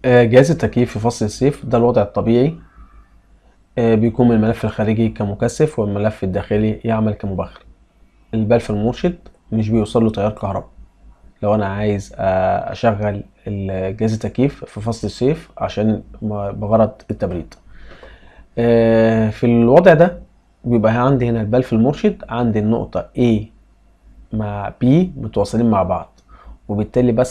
جهاز التكييف في فصل الصيف ده الوضع الطبيعي. بيكون من الملف الخارجي كمكثف والملف الداخلي يعمل كمبخر. البلف المرشد مش بيوصل له تيار كهرباء. لو انا عايز اشغل جهاز التكييف في فصل الصيف عشان بغرض التبريد، في الوضع ده بيبقى عندي هنا البلف المرشد، عندي النقطة A مع B متواصلين مع بعض، وبالتالي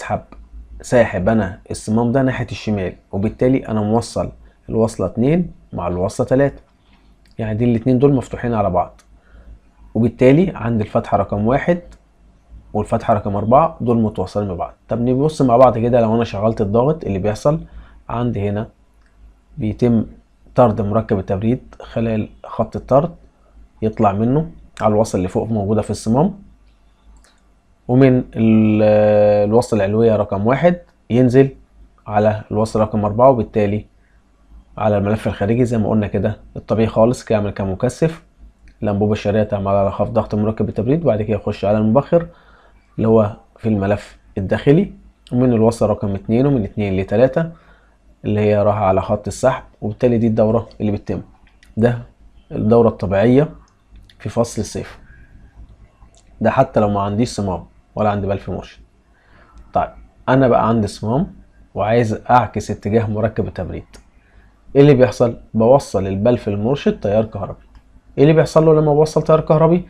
ساحب انا الصمام ده ناحية الشمال، وبالتالي انا موصل الوصلة 2 مع الوصلة 3، يعني دي الاتنين دول مفتوحين على بعض، وبالتالي عندي الفتحة رقم 1 والفتحة رقم 4 دول متوصلين ببعض. طب نبص مع بعض كده. لو انا شغلت الضغط اللي بيحصل عندي هنا، بيتم طرد مركب التبريد خلال خط الطرد، يطلع منه على الوصل اللي فوق موجودة في الصمام، ومن الوصل العلوية رقم 1 ينزل على الوصل رقم 4، وبالتالي على الملف الخارجي زي ما قلنا كده الطبيعي خالص كيعمل كمكثف. الأنبوبة الشرية تعمل على خفض ضغط مركب التبريد، وبعد كده يخش على المبخر اللي هو في الملف الداخلي، ومن الوصل رقم 2 ومن 2 ل3 اللي هي راح على خط السحب، وبالتالي دي الدورة اللي بتتم. ده الدورة الطبيعية في فصل الصيف، ده حتى لو ما عنديش صمام ولا عندي بلف مرشد. طيب انا بقى عندي صمام وعايز اعكس اتجاه مركب التبريد، ايه اللي بيحصل؟ بوصل البلف المرشد تيار كهربي. ايه اللي بيحصل له لما بوصل تيار كهربي؟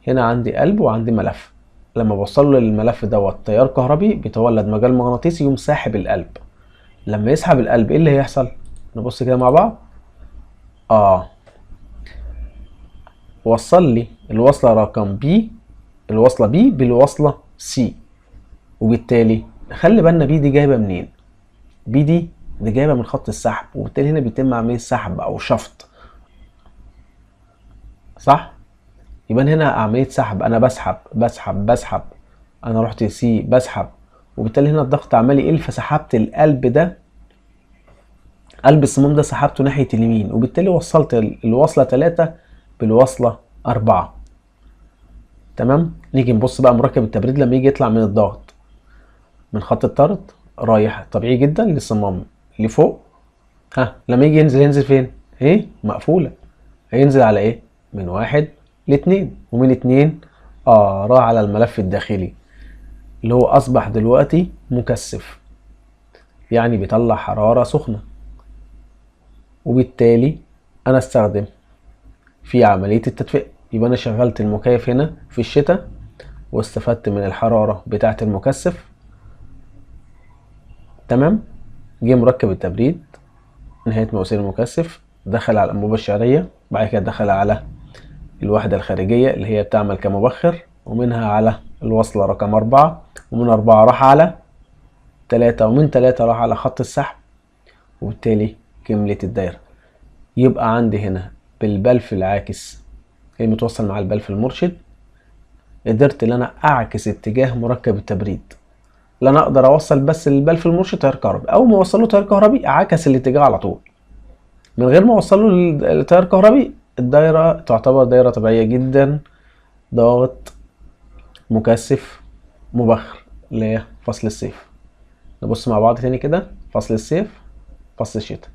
هنا عندي قلب وعندي ملف، لما بوصل له الملف دوت تيار كهربي بيتولد مجال مغناطيسي يقوم ساحب القلب. لما يسحب القلب ايه اللي هيحصل؟ نبص كده مع بعض. وصل لي الوصلة رقم بي، الوصلة بي بالوصلة سي، وبالتالي خلي بالنا بي دي جايبة منين؟ بي دي جايبة من خط السحب، وبالتالي هنا بيتم عملية سحب أو شفط، صح؟ يبقى هنا عملية سحب، أنا بسحب، أنا رحت سي بسحب، وبالتالي هنا الضغط عمال يقل، فسحبت القلب ده، قلب الصمام ده سحبته ناحية اليمين، وبالتالي وصلت الوصلة 3 بالوصلة 4. تمام؟ نيجي نبص بقى مركب التبريد لما يجي يطلع من الضغط من خط الطرد رايح طبيعي جدا للصمام اللي فوق. لما يجي ينزل فين؟ ايه؟ مقفولة. هينزل على ايه؟ من 1 ل2، ومن 2 راح على الملف الداخلي اللي هو اصبح دلوقتي مكثف، يعني بيطلع حرارة سخنة، وبالتالي انا استخدم في عملية التدفئة. يبقى انا شغلت المكيف هنا في الشتاء واستفدت من الحرارة بتاعة المكثف. تمام؟ جه مركب التبريد نهاية مواسير المكثف، دخل على الأنبوبة الشعرية، بعد كده دخل على الوحدة الخارجية اللي هي بتعمل كمبخر، ومنها على الوصلة رقم 4، ومن 4 راح على 3، ومن 3 راح على خط السحب، وبالتالي كملت الدايرة. يبقى عندي هنا بالبلف العاكس اللي متوصل مع البلف المرشد قدرت ان انا اعكس اتجاه مركب التبريد. لا انا اقدر اوصل بس للبلف المرشد تيار كهربي، اول ما اوصله تيار كهربي عكس الاتجاه على طول، من غير ما اوصله التيار كهربي الدايرة تعتبر دايرة طبيعية جدا، ضغط مكثف مبخر اللي هي فصل الصيف. نبص مع بعض تاني كده، فصل الصيف، فصل الشتاء.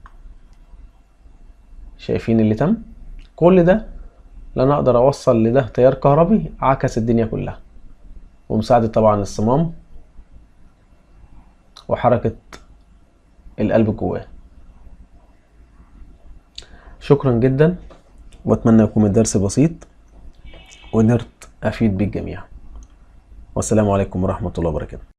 شايفين اللي تم؟ كل ده لا انا اقدر اوصل لده تيار كهربي، عكس الدنيا كلها، ومساعدة طبعا الصمام وحركة القلب جواه. شكرا جدا، واتمنى يكون الدرس بسيط وقدرت افيد بيه الجميع، والسلام عليكم ورحمة الله وبركاته.